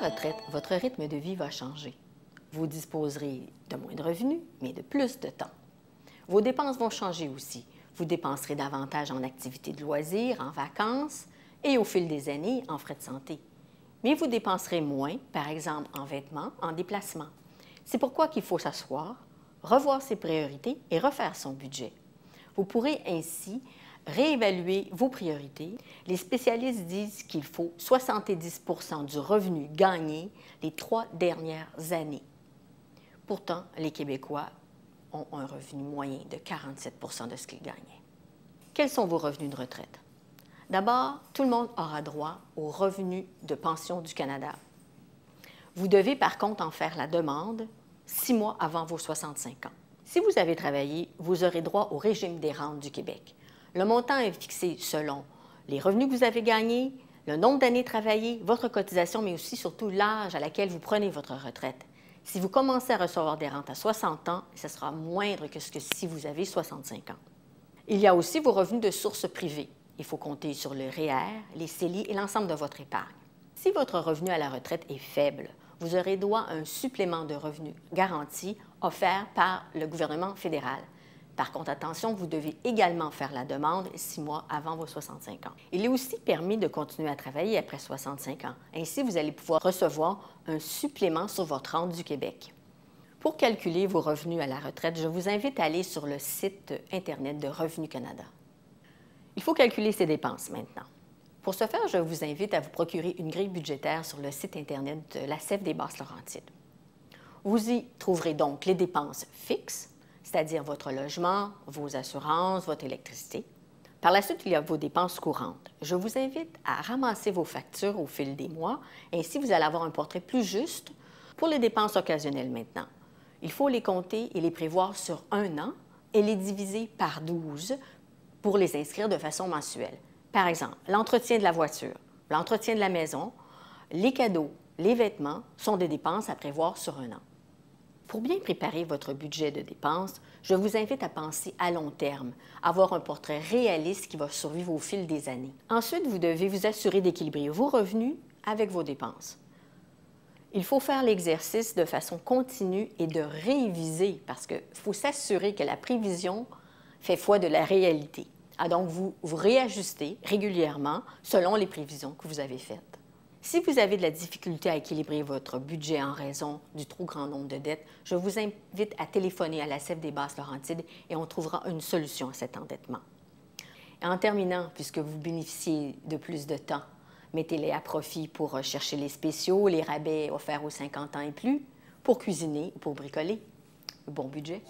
retraite, votre rythme de vie va changer. Vous disposerez de moins de revenus, mais de plus de temps. Vos dépenses vont changer aussi. Vous dépenserez davantage en activités de loisirs, en vacances et au fil des années en frais de santé. Mais vous dépenserez moins, par exemple en vêtements, en déplacements. C'est pourquoi qu'il faut s'asseoir, revoir ses priorités et refaire son budget. Vous pourrez ainsi réévaluer vos priorités. Les spécialistes disent qu'il faut 70 % du revenu gagné les 3 dernières années. Pourtant, les Québécois ont un revenu moyen de 47 % de ce qu'ils gagnaient. Quels sont vos revenus de retraite? D'abord, tout le monde aura droit au revenu de pension du Canada. Vous devez par contre en faire la demande 6 mois avant vos 65 ans. Si vous avez travaillé, vous aurez droit au régime des rentes du Québec. Le montant est fixé selon les revenus que vous avez gagnés, le nombre d'années travaillées, votre cotisation, mais aussi surtout l'âge à laquelle vous prenez votre retraite. Si vous commencez à recevoir des rentes à 60 ans, ce sera moindre que si vous avez 65 ans. Il y a aussi vos revenus de sources privées. Il faut compter sur le REER, les CELI et l'ensemble de votre épargne. Si votre revenu à la retraite est faible, vous aurez droit à un supplément de revenus garanti offert par le gouvernement fédéral. Par contre, attention, vous devez également faire la demande 6 mois avant vos 65 ans. Il est aussi permis de continuer à travailler après 65 ans. Ainsi, vous allez pouvoir recevoir un supplément sur votre rente du Québec. Pour calculer vos revenus à la retraite, je vous invite à aller sur le site Internet de Revenu Canada. Il faut calculer ses dépenses maintenant. Pour ce faire, je vous invite à vous procurer une grille budgétaire sur le site Internet de la CEF des Basses-Laurentides. Vous y trouverez donc les dépenses fixes, c'est-à-dire votre logement, vos assurances, votre électricité. Par la suite, il y a vos dépenses courantes. Je vous invite à ramasser vos factures au fil des mois. Ainsi, vous allez avoir un portrait plus juste pour les dépenses occasionnelles maintenant. Il faut les compter et les prévoir sur 1 an et les diviser par 12 pour les inscrire de façon mensuelle. Par exemple, l'entretien de la voiture, l'entretien de la maison, les cadeaux, les vêtements sont des dépenses à prévoir sur 1 an. Pour bien préparer votre budget de dépenses, je vous invite à penser à long terme, avoir un portrait réaliste qui va survivre au fil des années. Ensuite, vous devez vous assurer d'équilibrer vos revenus avec vos dépenses. Il faut faire l'exercice de façon continue et de réviser parce qu'il faut s'assurer que la prévision fait foi de la réalité. Donc, vous réajustez régulièrement selon les prévisions que vous avez faites. Si vous avez de la difficulté à équilibrer votre budget en raison du trop grand nombre de dettes, je vous invite à téléphoner à la CEF des Basses-Laurentides et on trouvera une solution à cet endettement. Et en terminant, puisque vous bénéficiez de plus de temps, mettez-les à profit pour chercher les spéciaux, les rabais offerts aux 50 ans et plus, pour cuisiner ou pour bricoler. Bon budget!